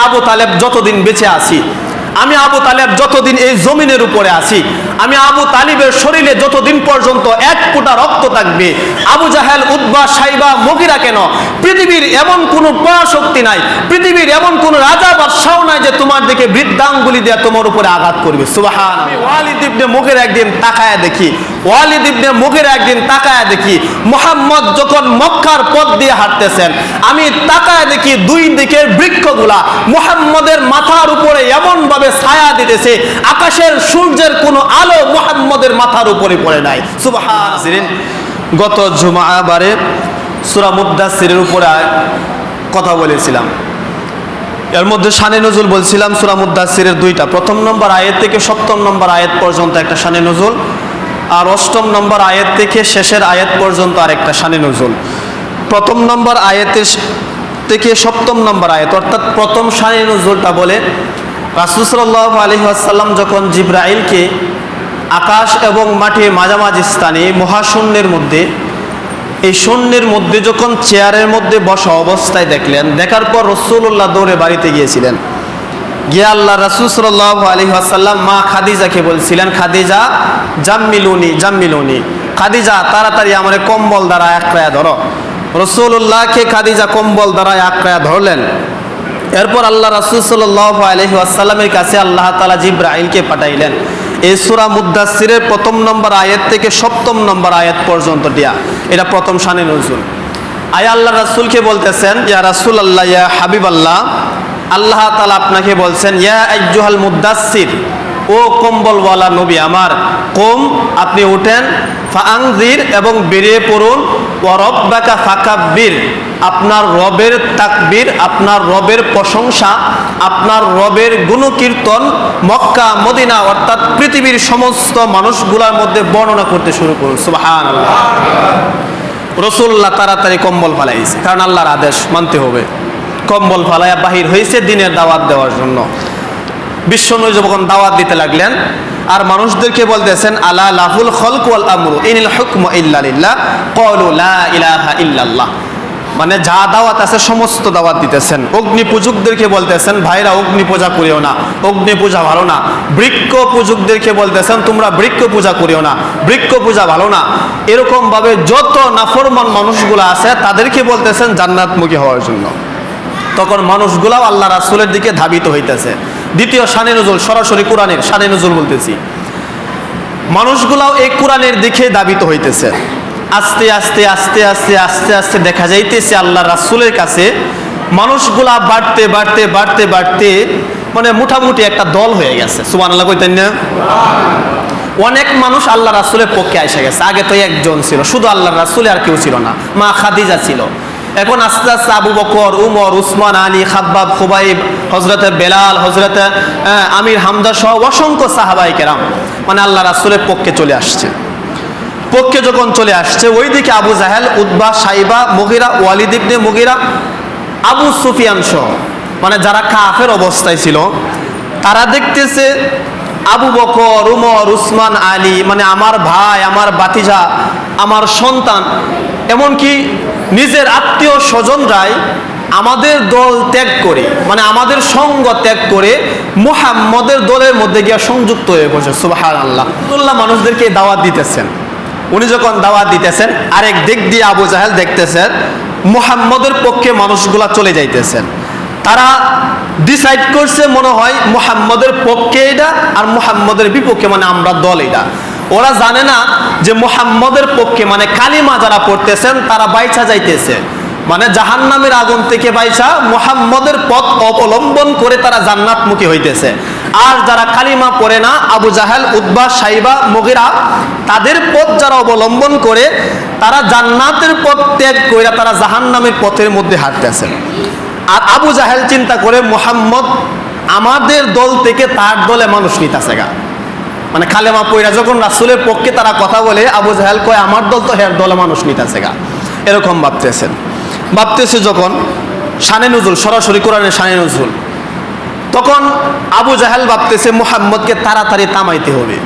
আবু তালেব যতদিন বেঁচে আছি, আমি আবু তালেব যতদিন এই জমিনের উপরে আছি, আমি আবু তালিবের শরীরে যতদিন পর্যন্ত এক ফোঁটা রক্ত থাকবে, আবু জাহেল, উতবা, সাইবা, মুগিরা কেন, পৃথিবীর এমন কোনো পরাশক্তি নাই, পৃথিবীর এমন কোনো রাজা বাদশাহ নাই যে তোমার দিকে বৃদ্ধাঙ্গুলি দিয়ে তোমার উপরে আঘাত করবে। সুবহান। ওয়ালিদ ইবনে মুগিরা একদিন তাকায়া দেখি, ওয়ালিদ ইবনে মুগিরা একদিন তাকায়া দেখি, মুহাম্মদ যখন মক্কার পথ দিয়ে হাঁটতেছেন, আমি তাকায়া দেখি দুই দিকের বৃক্ষগুলা মুহাম্মদের মাথার উপরে এমন ভাবে ছায়া দিতেছে, আকাশের সূর্যের কোনো আলো মুহাম্মদের মাথার উপরে পড়ে নাই। সুবহান। গত জুমাবারে সূরা মুদ্দাসসিরের উপরে কথা বলেছিলাম, এর মধ্যে শানে নজুল বলছিলাম সূরা মুদ্দাসসিরের দুইটা, প্রথম নম্বর আয়াত থেকে সপ্তম নম্বর আয়াত পর্যন্ত একটা শানে নজুল, আর অষ্টম নম্বর আয়াত থেকে শেষের আয়াত পর্যন্ত আরেকটা শানে নজুল। প্রথম নম্বর আয়াতের থেকে সপ্তম নম্বর আয়াত অর্থাৎ প্রথম শানে নজুলটা বলে রাসূল সাল্লাল্লাহু আলাইহি ওয়াসাল্লাম যখন জিবরাইলকে আকাশ এবং মাটির মাঝামাঝি স্থানে মহাশূন্যের মধ্যে, এই শূন্যের মধ্যে যখন চেয়ারের মধ্যে বসা অবস্থায় দেখলেন, দেখার পর রাসূলুল্লাহ দৌড়ে বাড়িতে গিয়েছিলেন। গিয়ে আল্লাহ রাসূল সাল্লাল্লাহু আলাইহি ওয়াসাল্লাম মা খাদিজাকে বলছিলেন, খাদিজা জাম্মিলুনি জাম্মিলুনি, খাদিজা তাড়াতাড়ি আমার কম্বল দ্বারা আঁকড়ায়া ধরো। রাসূলুল্লাহকে খাদিজা কম্বল দ্বারা আঁকড়ায়া ধরলেন। এরপর আল্লাহ রাসূল সাল্লাল্লাহু আলাইহি ওয়াসাল্লামের কাছে আল্লাহ তাআলা জিবরাইলকে পাঠাইলেন। এই সূরা মুদ্দাসসিরের প্রথম নম্বর আয়াত থেকে সপ্তম নম্বর আয়াত পর্যন্ত দিয়া এটা প্রথম শানে নজুল। আল্লাহ রাসূলকে বলতেছেন, ইয়া রাসূলুল্লাহ, ইয়া হাবিবাল্লাহ, আল্লাহ তাআলা আপনাকে বলছেন, ইয়া আইয়ুহাল মুদ্দাসসির, ও কম্বলওয়ালা নবী আমার, কুম, আপনি উঠেন, ফাআনজির, এবং বেরিয়ে পড়ুন, ওয়া রাব্বাকা ফাকাব্বির, আপনার রবের তাকবীর, আপনার রবের প্রশংসা, আপনার রবের গুণকীর্তন মক্কা মদিনা অর্থাৎ পৃথিবীর সমস্ত মানুষগুলোর মধ্যে বর্ণনা করতে শুরু করুন। সুবহানাল্লাহ। রাসূলুল্লাহ তাড়াতাড়ি কম্বল ফালাইছে, কারণ আল্লাহর আদেশ মানতে হবে। কম্বল ফালাইয়া বাহির হয়েছে দিনের দাওয়াত দেওয়ার জন্য। বিশ্বনবী যখন দাওয়াত দিতে লাগলেন আর মানুষদেরকে বলতেছেন, আলা লাহুল খলক ওয়াল আমরু ইনিল হুকমু ইল্লা লিল্লাহ ক্বালু লা ইলাহা ইল্লাল্লাহ, মানে যা দাওয়াত আছে সমস্ত দাওয়াত দিতেছেন। অগ্নি পূজকদেরকে বলতেছেন, ভাইরা অগ্নি পূজা করিও না, অগ্নি পূজা ভালো না। বৃক্ষ পূজকদেরকে বলতেছেন, তোমরা বৃক্ষ পূজা করিও না, বৃক্ষ পূজা ভালো না। এরকম ভাবে যত নাফরমান মানুষগুলো আছে তাদেরকে বলতেছেন জান্নাতমুখী হওয়ার জন্য। তখন মানুষগুলাও আল্লাহ রাসূলের দিকে ধাবিত হইতেছে। দ্বিতীয় শানে নজুল, সরাসরি কোরআনের শানে নজুল বলতেছি, মানুষগুলাও এই কোরআনের দিকে ধাবিত হইতেছে। আস্তে আস্তে আস্তে আস্তে আস্তে আস্তে দেখা যাইতেছে আল্লাহ রাসূলের কাছে মানুষগুলা বাড়তে বাড়তে বাড়তে বাড়তে মানে মোটামুটি একটা দল হয়ে গেছে। সুবহানাল্লাহ কইতেন না? অনেক মানুষ আল্লাহ রাসূলের পক্ষে এসে গেছে। আগে তো একজন ছিল, শুধু আল্লাহ রাসূল, আর কেউ ছিল না, মা খাদিজা ছিল। এখন আস্তে আস্তে আবু বকর, উমর, উসমান, আলী, খাব্বাব, খুবাইব, হযরতে বেলাল, হযরতে আমির হামজা সহ অসংখ্য সাহাবায়ে কেরাম মানে আল্লাহ রাসূলের পক্ষে চলে আসছে। পক্ষে যখন চলে আসছে, ওইদিকে আবু জাহেল, উতবা, সাইবা, মুগিরা, ওয়ালিদ ইবনে মুগিরা, আবু সুফিয়ান সহ মানে যারা কাফের অবস্থায় ছিল, তারা দেখতেছে আবু বকর, উমর, উসমান, আলী মানে আমার ভাই, আমার ভাতিজা, আমার সন্তান, এমনকি নিজের আত্মীয় স্বজনরাই আমাদের দল ত্যাগ করে মানে আমাদের সঙ্গ ত্যাগ করে মুহাম্মদের দলের মধ্যে গিয়ে সংযুক্ত হয়ে পড়ছে। সুবহানাল্লাহ। আল্লাহ মানুষদেরকে দাওয়াত দিতেছেন। উনি যখন দাওয়াত দিতেছেন, আরেক দিক দিয়ে আবু জাহেল দেখতেছেন মুহাম্মদের পক্ষে মানুষগুলা চলে যাইতেছেন। তারা ডিসাইড করছে মনে হয় মুহাম্মদের পক্ষে এটা আর মুহাম্মদের বিপক্ষে মানে আমরা দল এটা। ওরা জানে না যে মুহাম্মদের পক্ষে মানে কালিমা যারা পড়তেছেন তারা বাইচা যাইতেছে, মানে জাহান্নামের আগুন থেকে বাইচা মুহাম্মদের পথ অবলম্বন করে তারা জান্নাতমুখী হইতেছে। আর যারা কালিমা পড়ে না, আবু জাহেল, উতবা, সাইবা, মুগিরা, তাদের পথ যারা অবলম্বন করে তারা জান্নাতের পথ ত্যাগ করে তারা জাহান্নামের পথের মধ্যে হাঁটতেছে। আর আবু জাহেল চিন্তা করে মুহাম্মদ আমাদের দল থেকে তার দলে মানুষ নিতেছে গা, মানে কালেমা পয়রা যখন রাসূলের পক্ষে তারা কথা বলে, আবু জাহেল কয় আমার দল তো হের দলে মানুষ নিতেছে গা, এরকম ভাবতেছে যখন শানে নজুল, সরাসরি কোরআনের শানে নজুল, তখন আবু জাহেল ভাবতেছে মুহাম্মদকে তাড়াতাড়ি থামাইতে হবে।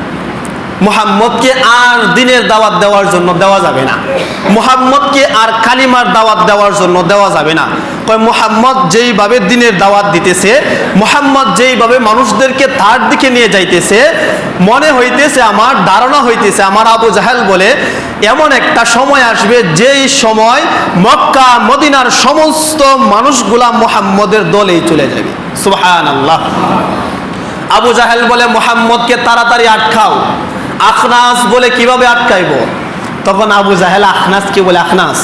মুহাম্মদকে আর দিনের দাওয়াত দেওয়ার জন্য দেওয়া যাবে না, মুহাম্মদকে আর কালিমার দাওয়াত দেওয়ার জন্য দেওয়া যাবে না। কয় মুহাম্মদ যেইভাবে দিনের দাওয়াত দিতেছে, মুহাম্মদ যেইভাবে মানুষদেরকে তার দিকে নিয়ে যাইতেছে, মনে হইতেছে, আমার ধারণা হইতেছে, আমার আবু জাহেল বলে এমন একটা সময় আসবে যেই সময় মক্কা মদিনার সমস্ত মানুষগুলা মুহাম্মদের দলেই চলে যাবে। সুবহানাল্লাহ। আবু জাহেল বলে মুহাম্মদকে তাড়াতাড়ি আটকাও। আখনাস বলে কিভাবে আটকাইব? তখন আবু জাহেল আখনাসকে বলে, আখনাস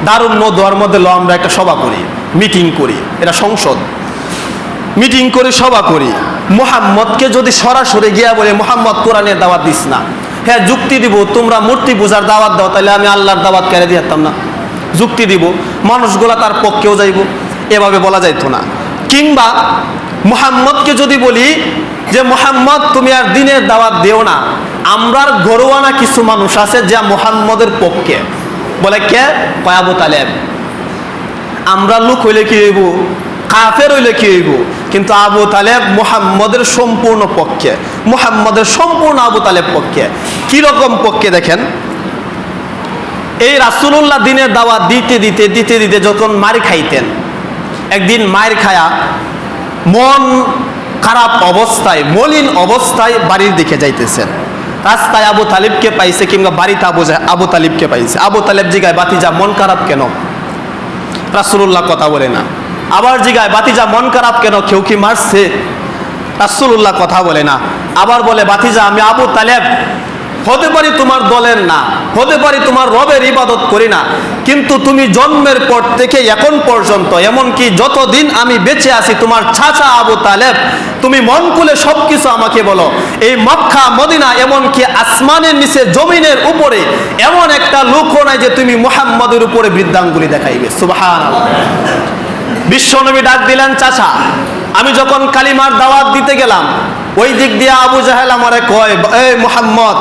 দারুন নদওয়ার মধ্যে ল আমরা একটা সভা করি, মিটিং করি, এটা সংসদ, মিটিং করে সভা করি। মুহাম্মদকে যদি সরাসরি গিয়া বলে মুহাম্মদ কোরআনের দাওয়াত দিস না, হ্যাঁ যুক্তি দিব, তোমরা মূর্তি পূজার দাওয়াত দাও, তাহলে আমি আল্লাহর দাওয়াত কেড়ে দিতাম না, যুক্তি দিব, মানুষগুলা তার পক্ষেও যাইব, এভাবে বলা যাইতো না। কিংবা মুহাম্মদকে যদি বলি যে মুহাম্মদ তুমি আর দিনের দাওয়াত দিও না, আমরার ঘরোয়ানা কিছু মানুষ আছে যা মুহাম্মদের পক্ষে, বলে কে? কয় আবু তালেব। আমরা লোক হইলে কি হইব, কাফের হইলে কি হইব, কিন্তু আবু তালেব মুহাম্মদের সম্পূর্ণ পক্ষে, মুহাম্মদের সম্পূর্ণ আবু তালেব পক্ষে। কিরকম পক্ষে দেখেন, এই রাসূলুল্লাহ দিনের দাওয়াত দিতে দিতে দিতে দিতে যখন মার খাইতেন, একদিন মার খায়া মন খারাপ অবস্থায়, মলিন অবস্থায় বাড়ির দিকে যাইতেছেন, রাস্তায় আবু তালিবকে পাইছে, কিংবা বাড়িতে আবু তালিবকে পাইছে। আবু তালেব জিগায়, বাতিজা মন খারাপ কেন? রাসূলুল্লাহ কথা বলে না। আবার জিগায়, বাতিজা মন খারাপ কেন, কেউ কি মারছে? রাসূলুল্লাহ কথা বলে না। আবার বলে, বাতিজা আমি আবু তালেব, হতে পারি তোমার দলের না, হতে পারি তোমার রবের ইবাদত করি না, কিন্তু তুমি জন্মের পর থেকে এখন পর্যন্ত, এমনকি যতদিন আমি বেঁচে আছি, তোমার চাচা আবু তালেব, তুমি মন খুলে সবকিছু আমাকে বলো, এই মক্কা মদিনা এমনকি আসমানের নিচে জমিনের উপরে এমন একটা লোকও নাই যে তুমি মুহাম্মদের উপরে বৃদ্ধাঙ্গুলি দেখাইবে। সুবহানাল্লাহ। বিশ্বনবী ডাক দিলেন, চাচা আমি যখন কালিমার দাওয়াত দিতে গেলাম, ওই দিক দিয়ে আবু জাহেল আমারে কয়, এই মুহাম্মদ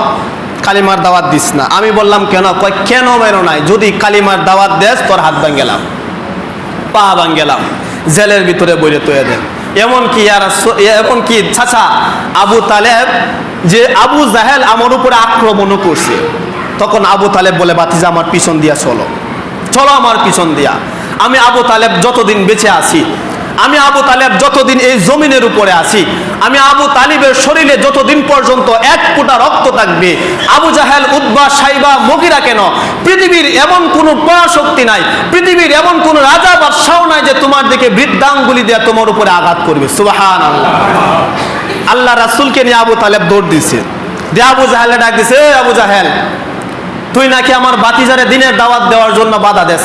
কালিমার দাওয়াত দিস না। আমি বললাম কেন? কয় কেন বেরো নাই, যদি কালিমার দাওয়াত দেস তোর হাত ভাঙ্গেলাম, পা ভাঙ্গেলাম, জেলের ভিতরে বইরে তৈরি দেন। এমনকি চাচা আবু তালেব, যে আবু জাহেল আমার উপরে আক্রমণও করছে, তখন আবু তালেব বলে, বাতিজা আমার পিছন দিয়া চলো, চলো আমার পিছন দিয়া। আমি আবু তালেব যতদিন বেঁচে আছি, আমি আবু তালেব যতদিন এই জমিনের উপরে আছি, আমি আবু তালিবের শরীরে যতদিন পর্যন্ত এক ফোঁটা রক্ত থাকবে, আবু জাহেল, উতবা, সাইবা, মুগীরা কেন, পৃথিবীর এমন কোনো পরাশক্তি নাই, পৃথিবীর এমন কোনো রাজা বাদশাহ নাই যে তোমার দিকে বৃদ্ধাঙ্গুলি দিয়ে তোমার উপরে আঘাত করবে। সুবহানাল্লাহ। আল্লাহ রাসূলকে নিয়ে আবু তালেব দৌড় দিছে, দিয়ে আবু জাহেলে ডাক দিছে, আবু জাহেল তুই নাকি আমার বাতিজারে দিনের দাওয়াত দেওয়ার জন্য বাধা দেস,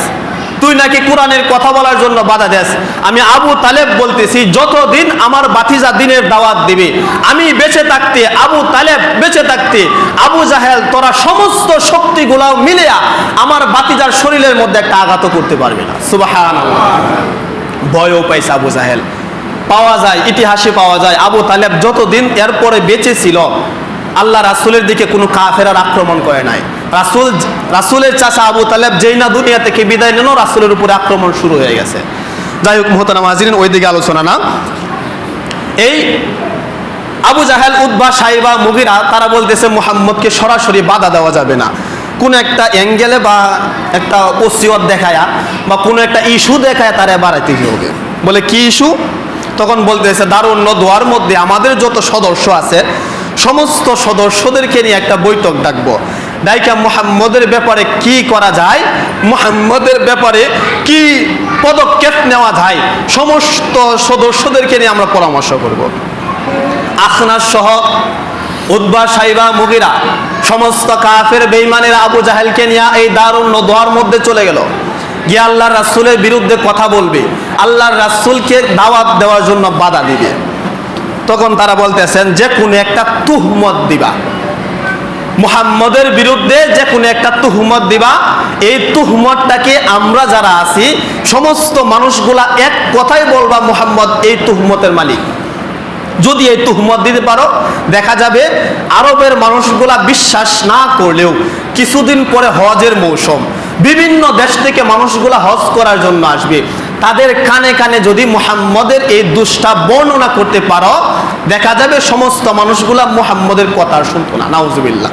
তুই নাকি কোরআনের কথা বলার জন্য বাধা দেস। আমি আবু তালেব বলতেছি, যতদিন আমার বাতিজা দিনের দাওয়াত দিবে, আমি বেঁচে থাকতে, আবু তালেব বেঁচে থাকতে, আবু জাহেল তোরা সমস্ত শক্তিগুলাও মিলিয়া আমার বাতিজার শরীরের মধ্যে একটা আঘাত করতে পারবে না। সুবহানাল্লাহ। ভয়ও পাইছে আবু জাহেল। পাওয়া যায়, ইতিহাসে পাওয়া যায়, আবু তালেব যতদিন এরপরে বেঁচে ছিল, আল্লাহ রাসূলের দিকে কোনো কাফেরার আক্রমণ করে নাই। রাসূলের চাচা আবু তালেব যেই না দুনিয়া থেকে বিদায় নিল, রাসূলের উপরে আক্রমণ শুরু হয়ে গেছে। যাই হোক মুহতারাম হাজিরিন, ওই দিকে আলোচনা না। এই আবু জাহেল, উতবা, সাইবা, মুগীরা তারা বলতেছে মুহাম্মদকে সরাসরি বাধা দেওয়া যাবে না, কোন একটা অ্যাঙ্গেলে বা একটা ওসিয়ত দেখায়া বা কোনো একটা ইস্যু দেখায় তারা বাড়াইতে হবে। বলে কি ইস্যু? তখন বলতেছে, দারুন নদওয়ার মধ্যে আমাদের যত সদস্য আছে সমস্ত সদস্যদেরকে নিয়ে একটা বৈঠক ডাকবো, ডাইকা মুহাম্মদের ব্যাপারে কি করা যায়, মুহাম্মদের ব্যাপারে কি পদক্ষেপ নেওয়া যায়, সমস্ত সদস্যদেরকে নিয়ে আমরা পরামর্শ করব। আখনাস সহ উতবা, সাইবা, মুগীরা সমস্ত কাফের বেঈমানেরা আবু জাহেলকে নিয়ে এই দারুন নদওয়ার মধ্যে চলে গেল, গিয়ে আল্লাহর রাসূলের বিরুদ্ধে কথা বলবে, আল্লাহর রাসূলকে দাওয়াত দেওয়ার জন্য বাধা দিবে। তখন তারা বলতেছেন, যে কোনো একটা তুহমত দিবা, মুহাম্মদের বিরুদ্ধে যে কোনো একটা তুহমত দিবা, এই তুহমতটাকে আমরা যারা আছি সমস্ত মানুষগুলা এক কথাই বলবা মুহাম্মদ এই তুহমতের মালিক। যদি এই তুহমত দিতে পারো, দেখা যাবে আরবের মানুষগুলা বিশ্বাস না করলেও কিছুদিন পরে হজের মৌসুম, বিভিন্ন দেশ থেকে মানুষগুলা হজ করার জন্য আসবে, তাদের কানে কানে যদি মুহাম্মদের এই দুষ্টা বর্ণনা করতে পারো, দেখা যাবে সমস্ত মানুষগুলা মুহাম্মদের কথা শুনতো না, নাউজুবিল্লাহ।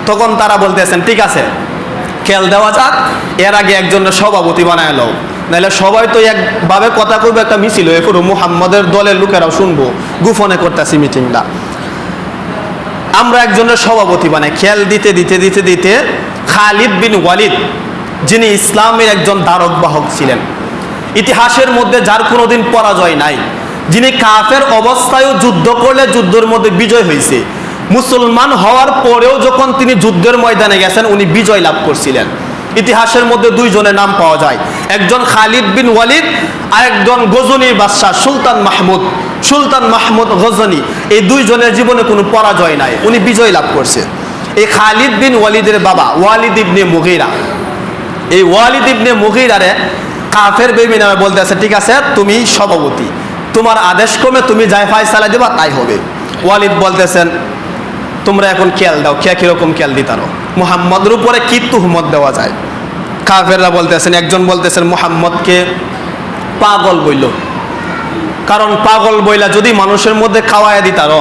তখন তারা বলতেছেন ঠিক আছে খেল দেওয়া যাক, এর আগে একজনের সভাপতি বানায় লও, নাহলে সবাই তো একভাবে কথা কইবে, একটা মিছিল হয়ে পুরো মুহাম্মদের দলের লোকেরাও শুনবো, গোপনে করতেছি মিটিংটা। আমরা একজনের সভাপতি বানাই। খেল দিতে দিতে দিতে দিতে খালিদ বিন ওয়ালিদ, যিনি ইসলামের একজন ধারক বাহক ছিলেন, ইতিহাসের মধ্যে যার কোনোদিন পরাজয় নাই, যিনি কাফের অবস্থায়ও যুদ্ধ করলে যুদ্ধের মধ্যে বিজয় হয়েছে, মুসলমান হওয়ার পরেও যখন তিনি যুদ্ধের ময়দানে গেছেন উনি বিজয় লাভ করছিলেন। ইতিহাসের মধ্যে দুইজনের নাম পাওয়া যায়, একজন খালিদ বিন ওয়ালিদ আর একজন গজনীর বাদশাহ সুলতান মাহমুদ গজনী। এই দুইজনের জীবনে কোনো পরাজয় নাই, উনি বিজয় লাভ করছে। এই খালিদ বিন ওয়ালিদের বাবা ওয়ালিদ ইবনে মুগীরা, এই ওয়ালিদ ইবনে মুগীরারে কাফের বেঈমানরা বলতেছে ঠিক আছে তুমি সভাপতি, তোমার আদেশ ক্রমে তুমি যাই ফয়সালা দেবা তাই হবে। ওয়ালিদ বলতেছেন তোমরা এখন খেয়াল দাও, কিরকম খেয়াল দিতারো, মুহাম্মদের উপরে কি তুহমত দেওয়া যায়। কাফেররা বলতেছেন, একজন বলতেছেন মুহাম্মদকে পাগল বইল, কারণ পাগল বইলা যদি মানুষের মধ্যে খাওয়াইয়া দিতারো,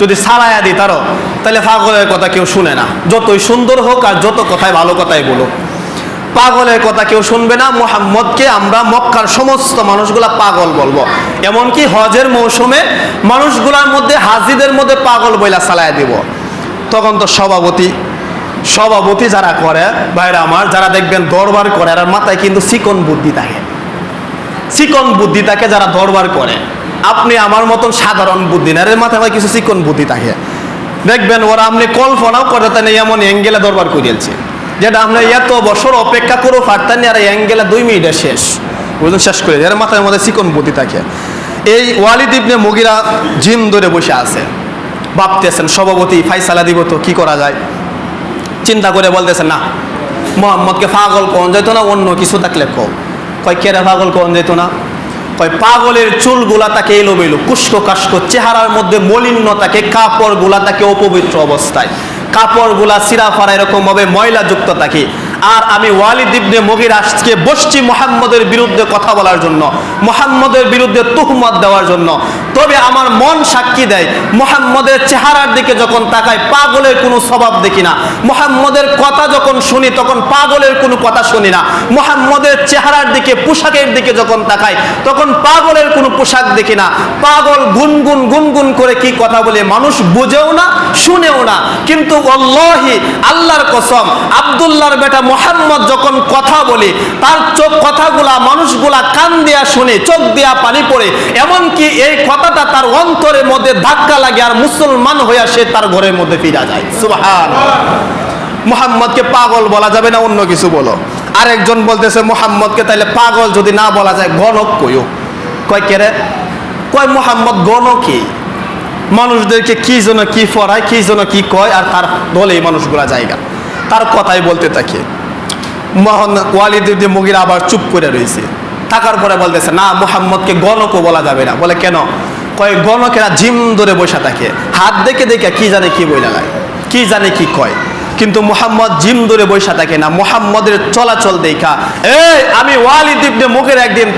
যদি সারাইয়া দিতারো, তাহলে পাগলের কথা কেউ শুনে না, যতই সুন্দর হোক আর যত কথায় ভালো কথাই বলো, পাগলের কথা কেউ শুনবে না। মুহাম্মদকে আমরা মক্কার সমস্ত মানুষগুলা পাগল বলবো, এমনকি হজের মৌসুমে মানুষগুলার মধ্যে হাজিদের মধ্যে পাগল বইলা চালাইয়া দিব। তখন তো সভাপতি যারা করে ভাইরা আমার, যারা দেখবেন দরবার করে, আর মাথায় কিন্তু চিকন বুদ্ধি থাকে, যারা দরবার করে, আপনি আমার মতন সাধারণ বুদ্ধি না, এর মাথায় কিছু চিকন বুদ্ধি থাকে, দেখবেন ওরা আপনি কল্পনাও করতে নেই এমন অ্যাঙ্গেলে দরবার করিয়েছে, যেটা আমরা এত বছর অপেক্ষা করে পারতেন আর অ্যাঙ্গেলে 2 মিনিটে শেষ করে, এর মাথার মধ্যে চিকন বুদ্ধি থাকে। এই ওয়ালিদ ইবনে মুগীরা জিম ধরে বসে আছে, ভাবতেছেন সভাপতি ফয়সালা দিব তো কি করা যায়, চিন্তা করে বলতেছেন না মুহাম্মদকে পাগল কোন যেত না, অন্য কিছু থাকলে কয় কেরে পাগল কোন যেত না, কয় পাগলের চুলগুলা তাকে এলোমেলো কুষ্ঠ কাষ্ঠ, চেহারার মধ্যে মলিনতাকে, কাপড়গুলা তাকে অপবিত্র অবস্থায়, কাপড়গুলা সিরাফারা এরকম ভাবে ময়লা যুক্ত থাকে। আর আমি ওয়ালিদ ইবনে মুগীরা আজকে বসছি মুহাম্মদের বিরুদ্ধে কথা বলার জন্য, মুহাম্মদের বিরুদ্ধে তুহমত দেওয়ার জন্য। তবে আমার মন সাক্ষী দেয় মুহাম্মদের চেহারার দিকে যখন তাকাই পাগলের কোনো স্বভাব দেখি না, মুহাম্মদের কথা যখন শুনি তখন পাগলের কোনো কথা শুনি না, মুহাম্মদের চেহারার দিকে পোশাকের দিকে যখন তাকাই তখন পাগলের কোনো পোশাক দেখি না। পাগল গুনগুন করে কি কথা বলে মানুষ বুঝেও না শুনেও না, কিন্তু আল্লাহি আল্লাহর কসম আব্দুল্লাহর বেটা মুহাম্মদ যখন কথা বলে তার কথাগুলা মানুষগুলা কান দিয়া শুনে, চোখ দিয়া পানি পড়ে, এমনকি এই কথাটা তার অন্তরের মধ্যে ধাক্কা লাগে আর মুসলমান হইয়া সে তার ঘরের মধ্যে ফিরে যায়। সুবহানাল্লাহ। মুহাম্মদকে পাগল বলা যাবে না, অন্য কিছু বলো। আরেকজন বলতেছে মুহাম্মদকে তাইলে পাগল যদি না বলা যায় গণক কইও। কয় কে রে? কয় মুহাম্মদ গণকে, মানুষদেরকে কি যেন কি পড়ায়, কি যেন কি কয়, আর তার দলে মানুষগুলা জায়গা তার কথাই বলতে থাকে। ওয়ালিদ ইবনে মুগীরা আবার চুপ করে রয়েছে, থাকার পরে বলতেছে না মুহাম্মদকে গণকও বলা যাবে না। বলে কেন? কয় গণকেরা জিম ধরে বসে থাকে, হাত দেখে দেখে কি জানে কি বইলা লাগে, কি জানে কি কয়, কিন্তু মুহাম্মদ জিম ধরে বসে থাকে না। মুহাম্মদের চলাচল দেখা আমি ওয়ালিদ ইবনে মুগীরা একদিন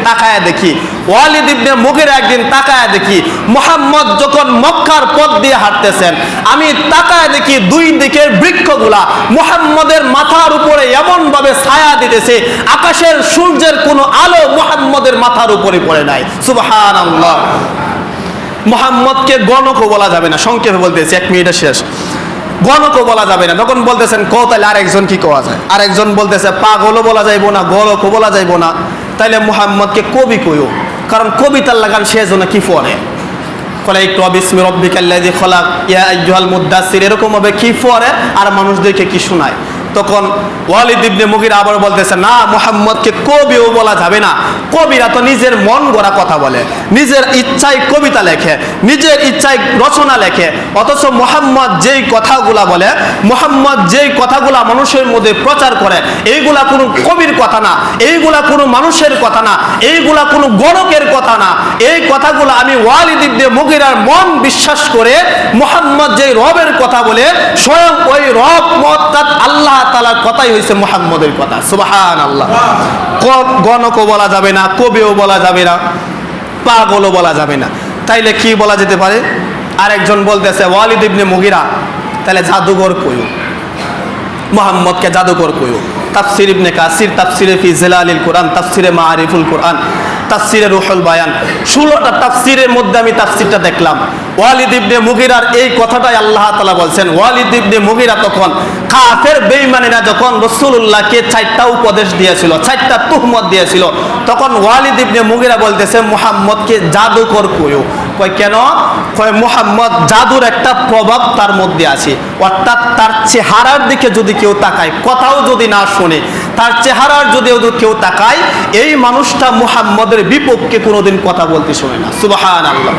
তাকায়া দেখি মুহাম্মদ যখন মক্কার পথ দিয়ে হাঁটতেছেন, আমি তাকায়া দেখি দুই দিকের বৃক্ষগুলা মুহাম্মদের মাথার উপরে এমন ভাবে ছায়া দিতেছে, আকাশের সূর্যের কোনো আলো মুহাম্মদের মাথার উপরে পড়ে নাই। সুবহানাল্লাহ। মুহাম্মদকে গণকও বলা যাবে না, সংক্ষেপে বলতেছি, 1 মিনিটে শেষ। গণকও বলা যাবে না। তখন বলতেছেন তাহলে আরেকজন কি কোয়া যায়? আরেকজন বলতেছে পাগলও বলা যাইব না, গণকও বলা যাইব না, তাইলে মুহাম্মদকে কবি কইও, কারণ কবিতার লাগান সেজন্য কি পড়ে, কলে একটু বিসমি রব্বিকাল্লাযী খলাক, ইয়া আইয়ুহাল মুদ্দাসসির, এরকম ভাবে কি পড়ে আর মানুষদেরকে কি শোনায়। তখন ওয়ালিদ ইবনে মুগীরা আবার বলতেছে না মুহাম্মদকে কবিও বলা যাবে না, কবিরা তো নিজের মন গড়া কথা বলে, নিজের ইচ্ছায় কবিতা লেখে, নিজের ইচ্ছায় রচনা লেখে, অথচ মুহাম্মদ যেই কথাগুলা বলে, মুহাম্মদ যেই কথাগুলা মানুষের মধ্যে প্রচার করে, এইগুলা কোনো কবির কথা না, এইগুলা কোনো মানুষের কথা না, এইগুলা কোনো গণকের কথা না। এই কথাগুলো আমি ওয়ালিদ ইবনে মুগীরার মন বিশ্বাস করে মুহাম্মদ যেই রবের কথা বলে, স্বয়ং ওই রব অর্থাৎ আল্লাহ তাআলার কথাই হইছে মুহাম্মদের কথা। সুবহানাল্লাহ। গণকও বলা যাবে না, কবিও বলা যাবে না, পাগলও বলা যাবে না, তাইলে কি বলা যেতে পারে? আরেকজন বলতেছে ওয়ালিদ ইবনে মুগিরা, তাহলে জাদুঘর কইও, মুহাম্মদকে জাদুঘর কইও। তাফসির ইবনে কাসির, তাফসিরে ফি জিলালিল কোরআন, তাফসিরে মাআরিফুল কোরআন, তাফসিরে রুহুল বায়ান, 16টা তাফসিরের মধ্যে আমি তাফসিরটা দেখলাম। ওয়ালিদ ইবনে মুগিরার এই কথাটাই আল্লাহ তাআলা বলছেন। ওয়ালিদ ইবনে মুগিরা তখন কাফের বেঈমানেরা যখন রাসূলুল্লাহকে 4টা উপদেশ দিয়েছিল, 4টা তুহমত দিয়েছিল, তখন ওয়ালিদ ইবনে মুগিরা বলতেছে মুহাম্মদকে জাদুকর কইও। কয় কেন? কয় মুহাম্মদ জাদুর একটা প্রভাব তার মধ্যে আছে, অর্থাৎ তার চেহারার দিকে যদি কেউ তাকায়, কথাও যদি না শোনে, তার চেহারার যদি কেউ তাকায়, এই মানুষটা মুহাম্মদের বিপক্ষে কোনোদিন কথা বলতে শোনে না। সুবহানাল্লাহ।